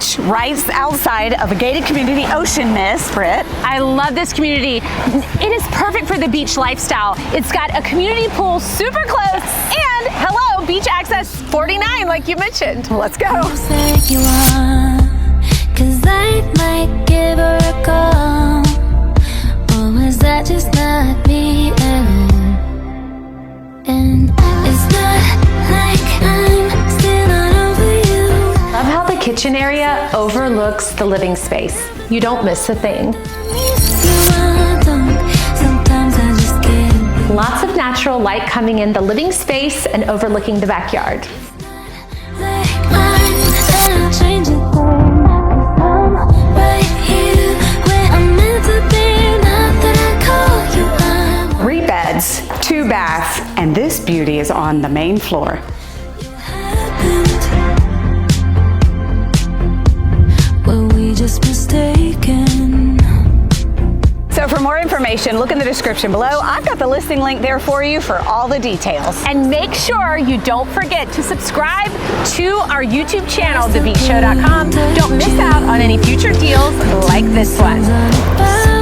beach right outside of a gated community, Ocean Mist, Britt. I love this community. It is perfect for the beach lifestyle. It's got a community pool super close and, hello, beach access 49 like you mentioned. Let's go. Cause I might give her a call. Or was that just not me at all? And it's not like I'm still not over you. Love how the kitchen area overlooks the living space. You don't miss a thing. Sometimes I just get Lots of natural light coming in the living space and overlooking the backyard. like I'm changing things. I'm right here where I'm meant to be. Not that I call you up. 3 beds, 2 baths, and this beauty is on the main floor. Were we just mistaken? So for more information, look in the description below. I've got the listing link there for you for all the details. And make sure you don't forget to subscribe to our YouTube channel, thebeachshow.com. Don't miss out on any future deals like this one. About